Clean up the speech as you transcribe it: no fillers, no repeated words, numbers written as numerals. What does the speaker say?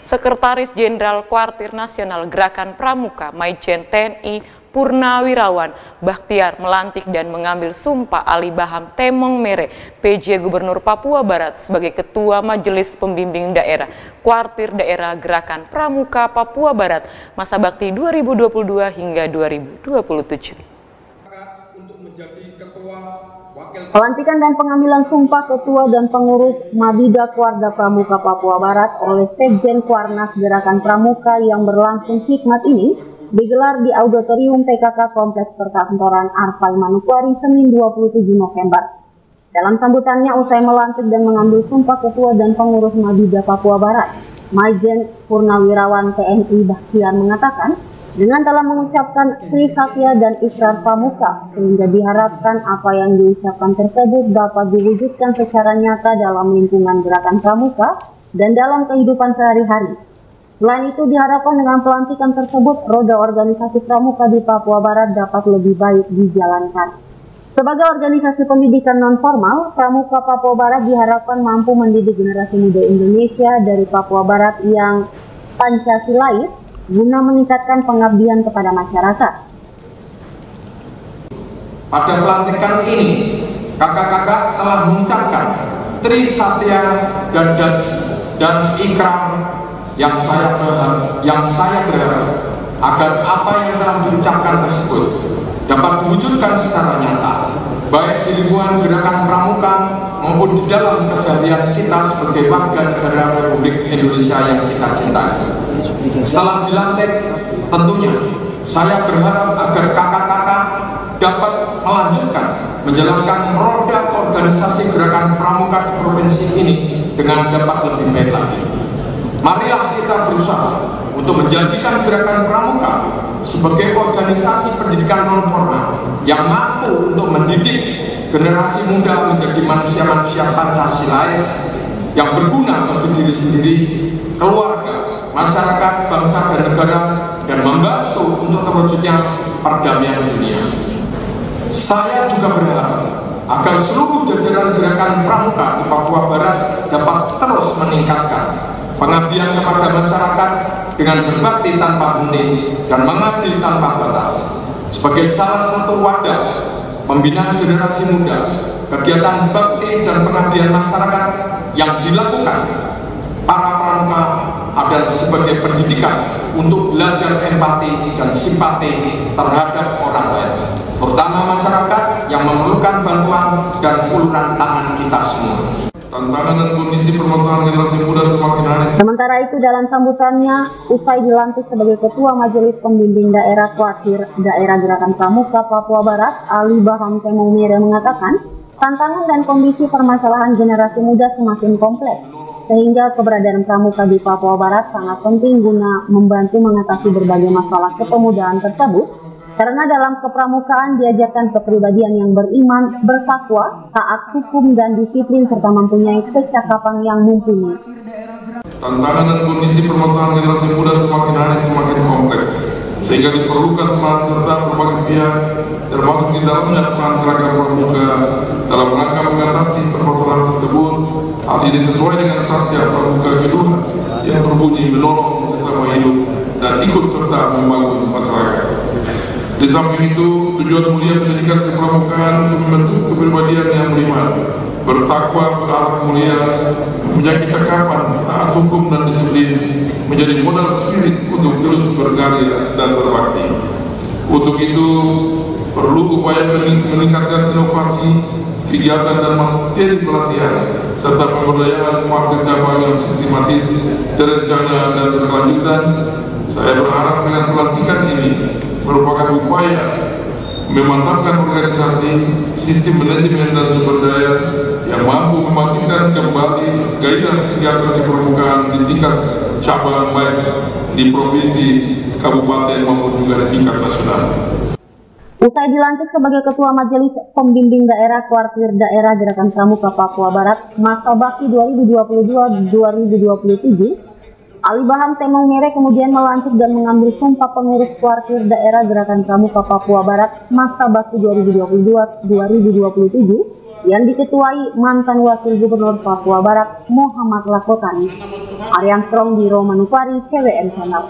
Sekretaris Jenderal Kuartir Nasional Gerakan Pramuka Majen TNI Purnawirawan Bakhtiar melantik dan mengambil sumpah Ali Baham Temong Mere, PJ Gubernur Papua Barat sebagai Ketua Majelis Pembimbing Daerah Kuartir Daerah Gerakan Pramuka Papua Barat masa bakti 2022 hingga 2027. Pelantikan dan pengambilan sumpah Ketua dan Pengurus Mabida Kuarda Pramuka Papua Barat oleh Sekjen Kuarnas Gerakan Pramuka yang berlangsung hikmat ini digelar di Auditorium PKK Kompleks Perkantoran Arfai Manokwari Senin 27 November. Dalam sambutannya usai melantik dan mengambil sumpah Ketua dan Pengurus Mabida Papua Barat, Majen Purnawirawan TNI Bakhtiar mengatakan, dengan telah mengucapkan Sri Satya dan Ikrar Pramuka, sehingga diharapkan apa yang diucapkan tersebut dapat diwujudkan secara nyata dalam lingkungan gerakan Pramuka dan dalam kehidupan sehari-hari. Selain itu diharapkan dengan pelantikan tersebut, roda organisasi Pramuka di Papua Barat dapat lebih baik dijalankan. Sebagai organisasi pendidikan non-formal, Pramuka Papua Barat diharapkan mampu mendidik generasi muda Indonesia dari Papua Barat yang Pancasilais, guna meningkatkan pengabdian kepada masyarakat. Pada pelantikan ini, kakak-kakak telah mengucapkan Tri Satya dan Ikrar yang saya berharap agar apa yang telah diucapkan tersebut dapat diwujudkan secara nyata, baik di lingkungan gerakan Pramuka maupun di dalam keseharian kita sebagai warga negara Republik Indonesia yang kita cintai. Setelah dilantik, tentunya saya berharap agar kakak-kakak dapat melanjutkan menjalankan roda organisasi gerakan Pramuka di provinsi ini dengan dapat lebih baik lagi. Marilah kita berusaha untuk menjadikan gerakan Pramuka sebagai organisasi pendidikan non-formal yang mampu untuk mendidik generasi muda menjadi manusia-manusia Pancasilais yang berguna bagi diri sendiri, keluarga, masyarakat, bangsa dan negara, dan membantu untuk terwujudnya perdamaian dunia. Saya juga berharap agar seluruh jajaran gerakan Pramuka di Papua Barat dapat terus meningkatkan pengabdian kepada masyarakat dengan berbakti tanpa henti dan mengabdi tanpa batas. Sebagai salah satu wadah pembinaan generasi muda, kegiatan bakti dan pengabdian masyarakat yang dilakukan para Pramuka adalah sebagai pendidikan untuk belajar empati dan simpati terhadap orang lain, terutama masyarakat yang memerlukan bantuan dan uluran tangan kita semua. Tantangan dan kondisi permasalahan generasi muda semakin hari. Sementara itu dalam sambutannya usai dilantik sebagai Ketua Majelis Pembimbing Daerah Kuartir Daerah Gerakan Pramuka Papua Barat, Ali Baham Temong Mere mengatakan, tantangan dan kondisi permasalahan generasi muda semakin kompleks, sehingga keberadaan Pramuka di Papua Barat sangat penting guna membantu mengatasi berbagai masalah kepemudaan tersebut. Karena dalam kepramukaan diajarkan kepribadian yang beriman, bertakwa, taat hukum dan disiplin serta mempunyai kecakapan yang mumpuni. Tantangan dan kondisi permasalahan generasi muda semakin hari semakin kompleks, sehingga diperlukan peran serta berbagai pihak, termasuk di dalamnya peran gerakan Pramuka dalam rangka mengatasi permasalahan tersebut. Hal ini sesuai dengan Satya Pramuka kedua yang berbunyi menolong sesama hidup dan ikut serta membangun masyarakat. Di samping itu, tujuan mulia pendidikan kepramukaan untuk membentuk kepribadian yang beriman, bertakwa, berakhlak mulia, mempunyai kecakapan, taat hukum dan disiplin, menjadi modal spirit untuk terus berkarya dan berbakti. Untuk itu, perlu upaya meningkatkan inovasi, kegiatan dan materi pelatihan, serta pemberdayaan kuartir cabang yang sistematis, terencana dan berkelanjutan. Saya berharap dengan pelantikan ini merupakan upaya memantapkan organisasi, sistem manajemen dan sumber daya yang mampu membangkitkan kembali gairah kegiatan di permukaan di tingkat cabang baik di provinsi, kabupaten maupun juga di tingkat nasional. Usai dilantik sebagai Ketua Majelis Pembimbing Daerah Kuartir Daerah Gerakan Pramuka Papua Barat masa bakti 2022-2027, Ali Baham Temong Mere kemudian melantik dan mengambil sumpah pengurus Kuartir Daerah Gerakan Pramuka Papua Barat masa bakti 2022-2027 yang diketuai mantan Wakil Gubernur Papua Barat Muhammad Lakotani. Aryan Strong, Biro Manupari, CWN Channel.